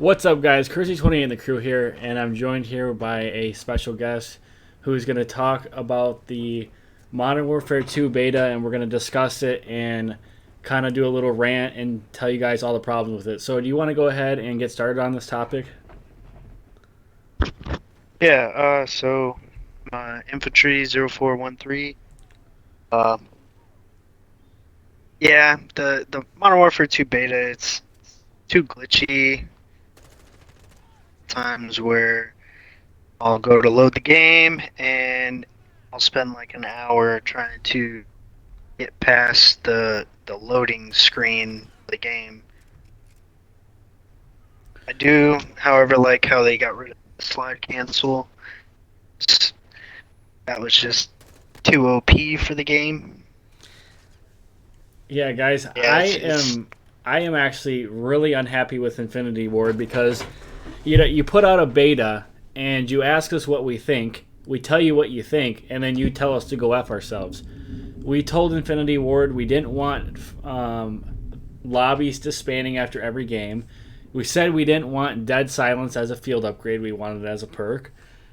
What's up, guys? Kersey20 and the crew here, and I'm joined here by a special guest who's going to talk about the Modern Warfare 2 beta, and we're going to discuss it and kind of do a little rant and tell you guys all the problems with it. So, do you want to go ahead and get started on this topic? Yeah, so infantry 0413. Um, yeah, the Modern Warfare 2 beta, it's too glitchy. Times where I'll go to load the game and I'll spend like an hour trying to get past the loading screen of the game. I do, however, like how they got rid of the slide cancel. That was just too OP for the game. Yeah, guys, Yeah, I it's am I am actually really unhappy with Infinity Ward because you put out a beta and you ask us what we think. We tell you what you think, and then you tell us to go f ourselves. We told Infinity Ward we didn't want lobbies disbanding after every game. We said we didn't want Dead Silence as a field upgrade. We wanted it as a perk.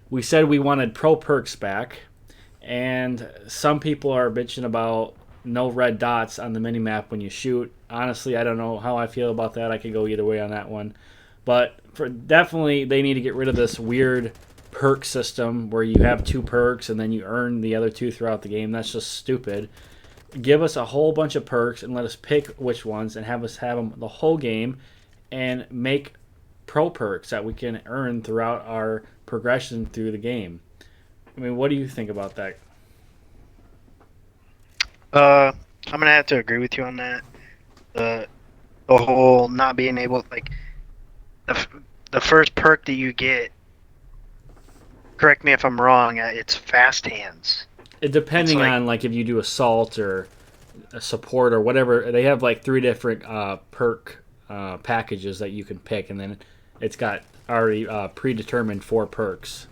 We said we wanted pro perks back. And some people are bitching about no red dots on the minimap when you shoot. Honestly, I don't know how I feel about that. I could go either way on that one. But for definitely, they need to get rid of this weird perk system where you have two perks and then you earn the other two throughout the game. That's just stupid. Give us a whole bunch of perks and let us pick which ones and have us have them the whole game and make pro perks that we can earn throughout our progression through the game. I mean, what do you think about that? uh I'm gonna have to agree with you on that. The the whole not being able like the the first perk that you get. Correct me if I'm wrong. It's fast hands. It's Depending like on like if you do assault or a support or whatever, they have like three different perk packages that you can pick, and then it's got already predetermined four perks.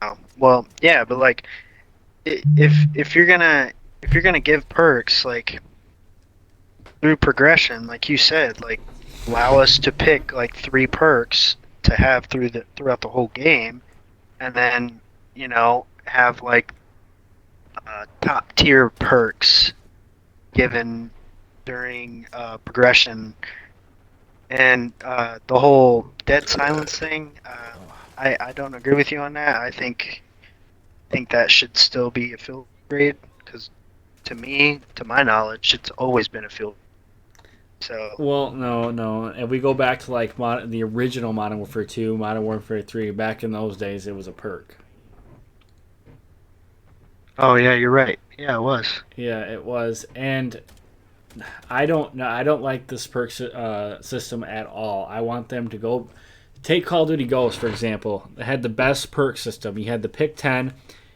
oh, well, yeah, but like if you're gonna give perks like through progression, like you said, like allow us to pick like three perks to have throughout the whole game, and then have like top tier perks given during progression. And the whole dead silence thing, I don't agree with you on that. I think that should still be a field grade because to me, to my knowledge, it's always been a field. So Well, no, no. If we go back to like the original Modern Warfare 2, Modern Warfare 3, back in those days, it was a perk. oh yeah, you're right. Yeah, it was. Yeah, it was, and I don't know. I don't like this perk system at all. I want them to go take Call of Duty Ghosts for example. It had the best perk system. You had the pick 10,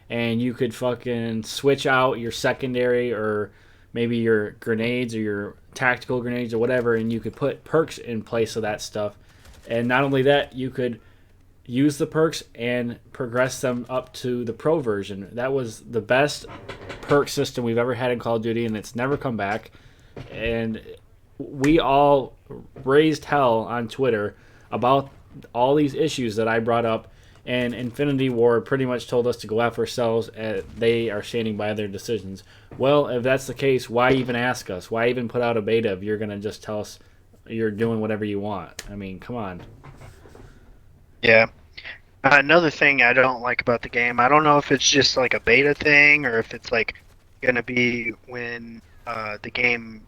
and you could fucking switch out your secondary or maybe your grenades or your tactical grenades or whatever, and you could put perks in place of that stuff. And not only that, you could use the perks and progress them up to the pro version. That was the best perk system we've ever had in Call of Duty, and it's never come back. And we all raised hell on Twitter about all these issues that I brought up, and Infinity Ward pretty much told us to go after ourselves. They are standing by their decisions. Well, if that's the case, why even ask us? Why even put out a beta if you're going to just tell us you're doing whatever you want? I mean, come on. Yeah. Another thing I don't like about the game, I don't know if it's just like a beta thing or if it's like gonna be when the game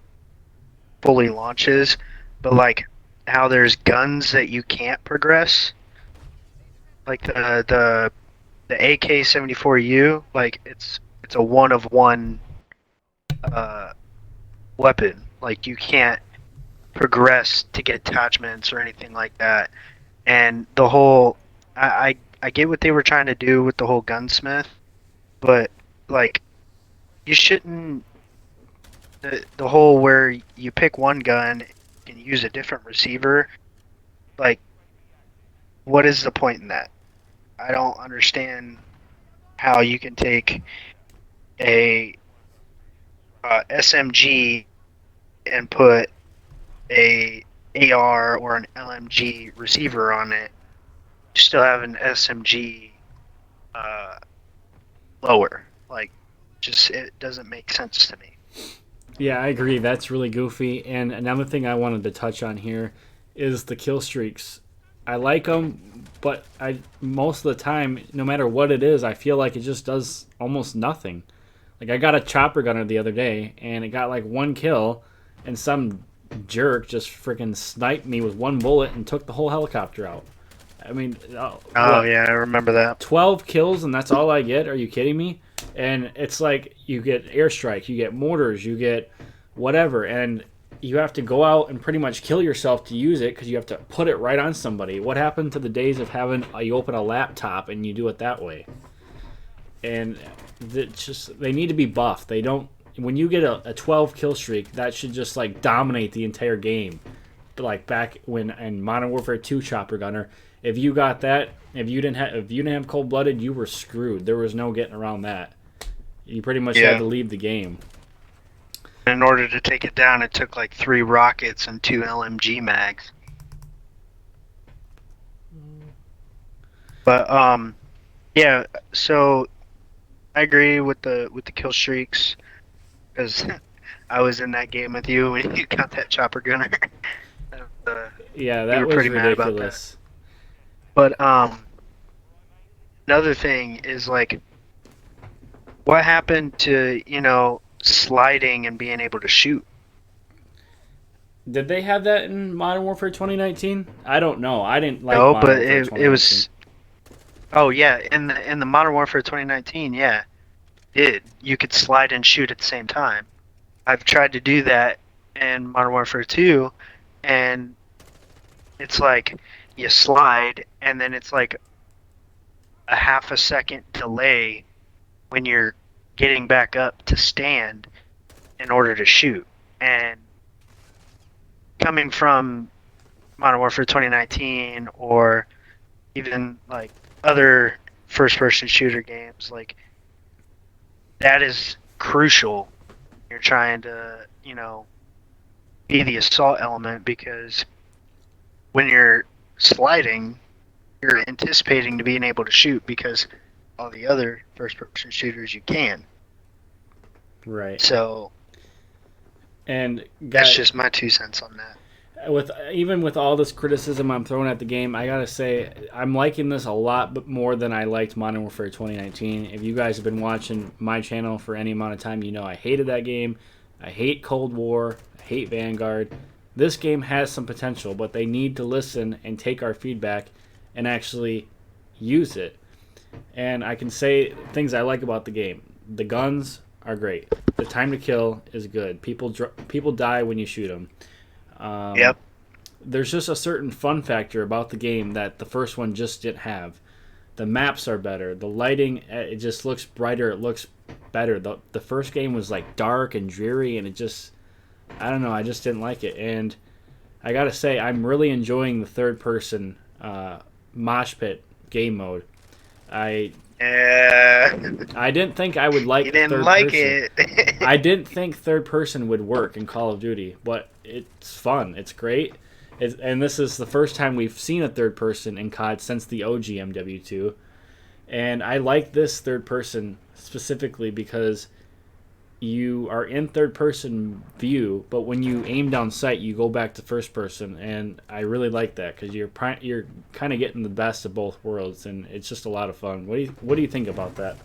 fully launches, but like how there's guns that you can't progress, like the AK-74U, like it's a one of one uh, weapon. Like you can't progress to get attachments or anything like that. And the whole, I get what they were trying to do with the whole gunsmith, but like you shouldn't the whole where you pick one gun and use a different receiver. Like, what is the point in that? I don't understand how you can take a SMG and put a AR or an LMG receiver on it, you still have an SMG uh, lower. Like, just it doesn't make sense to me. Yeah, I agree. That's really goofy. And another thing I wanted to touch on here is the kill streaks. I like them, but I most of the time, no matter what it is, I feel like it just does almost nothing. Like I got a chopper gunner the other day, and it got like one kill, and some jerk just freaking sniped me with one bullet and took the whole helicopter out. I mean, Oh what? yeah, I remember that. 12 kills and that's all I get? Are you kidding me? And it's like you get airstrike, you get mortars, you get whatever, and you have to go out and pretty much kill yourself to use it because you have to put it right on somebody. What happened to the days of having you open a laptop and you do it that way? And they need to be buffed. They don't. When you get a 12 kill streak, that should just like dominate the entire game. But like back when in Modern Warfare 2 Chopper Gunner, if you got that, if you didn't have cold blooded, you were screwed. There was no getting around that. You pretty much had Yeah. to leave the game. In order to take it down, it took like 3 rockets and 2 LMG mags. But yeah. So I agree with the kill streaks because I was in that game with you when you got that chopper gunner. Yeah, You that were was pretty mad about that. ridiculous. But another thing is like, what happened to sliding and being able to shoot? Did they have that in Modern Warfare 2019? I don't know. I didn't like No, Modern but Warfare it 2019. was. Oh yeah, in the Modern Warfare 2019, yeah, you could slide and shoot at the same time. I've tried to do that in Modern Warfare 2, and it's like you slide, and then it's like a half a second delay when you're getting back up to stand in order to shoot. And coming from Modern Warfare 2019 or even like other first person shooter games, like that is crucial. You're trying to, be the assault element because when you're sliding, you're anticipating to being able to shoot because all the other first person shooters you can. Right. So And that's just my 2 cents on that. with all this criticism I'm throwing at the game, I gotta say I'm liking this a lot, but more than I liked Modern Warfare 2019. If you guys have been watching my channel for any amount of time, you know I hated that game. I hate Cold War. I hate Vanguard. This game has some potential, but they need to listen and take our feedback and actually use it. And I can say things I like about the game. The guns are great. The time to kill is good. People die when you shoot them. Yep. There's just a certain fun factor about the game that the first one just didn't have. The maps are better. The lighting, it just looks brighter. It looks better. The first game was like dark and dreary, and it just, I don't know, I just didn't like it. And I gotta say, I'm really enjoying the third person mosh pit game mode. I Yeah. didn't think I would like You didn't third like person. it. I didn't think third person would work in Call of Duty, but it's fun. It's great. And this is the first time we've seen a third person in COD since the OG MW2. And I like this third person specifically because you are in third person view, but when you aim down sight, you go back to first person, and I really like that because you're kind of getting the best of both worlds, and it's just a lot of fun. What do you think about that?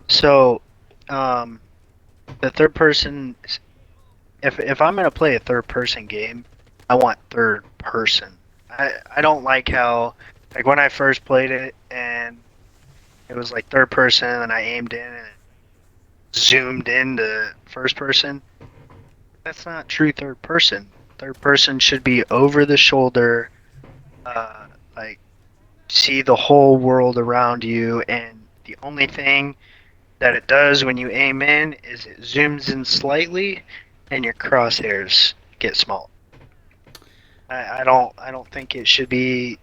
So, the third person. If I'm gonna play a third person game, I want third person. I don't like how, like, when I first played it and it was like third person and I aimed in and zoomed into first person. That's not true third person. Third person should be over the shoulder, like see the whole world around you, and the only thing that it does when you aim in is it zooms in slightly and your crosshairs get small. I don't think it should be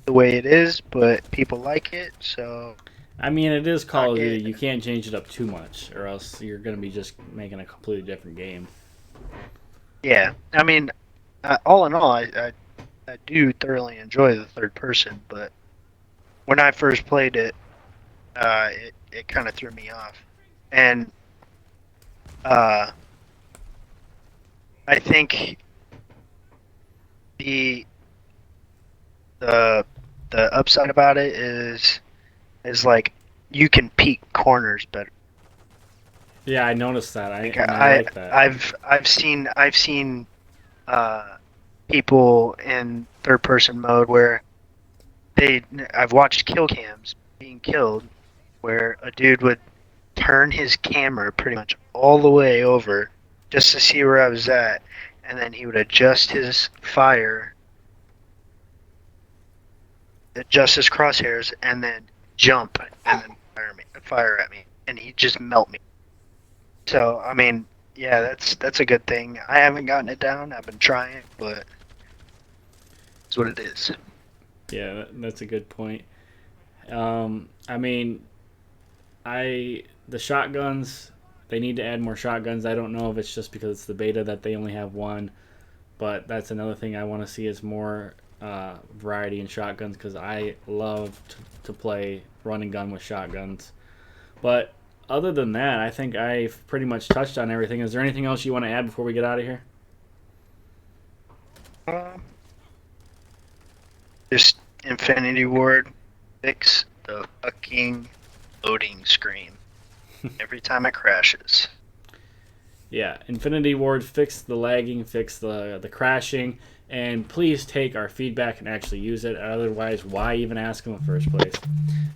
the way it is, but people like it, so I mean, it is Call of Fuck Duty. it. You can't change it up too much, or else you're going to be just making a completely different game. yeah. I mean, all in all, I do thoroughly enjoy the third person, but when I first played it, it kind of threw me off, and uh, I think the the the upside about it is like you can peek corners better. Yeah, I noticed that. Like And I like that. I've seen uh, people in third person mode where they I've watched kill cams being killed where a dude would turn his camera pretty much all the way over just to see where I was at, and then he would adjust his crosshairs, and then jump and then fire at me, and he'd just melt me. So I mean, yeah, that's a good thing. I haven't gotten it down. I've been trying, but it's what it is. Yeah, that's a good point. I mean, the shotguns. They need to add more shotguns. I don't know if it's just because it's the beta that they only have one, but that's another thing I want to see is more variety in shotguns because I love to play run and gun with shotguns. But other than that, I think I've pretty much touched on everything. Is there anything else you want to add before we get out of here? Um, just Infinity Ward fix the fucking loading screen every time it crashes. Yeah, Infinity Ward, fix the lagging, fix the crashing, and please take our feedback and actually use it. Otherwise, why even ask in the first place?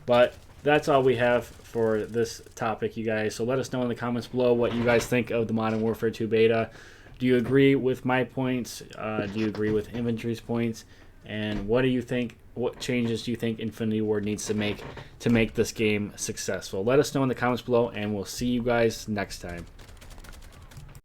But that's all we have for this topic, you guys. So let us know in the comments below what you guys think of the Modern Warfare 2 beta. Do you agree with my points? Do you agree with Inventory's points? And what do you think? What changes do you think Infinity Ward needs to make this game successful? Let us know in the comments below, and we'll see you guys next time.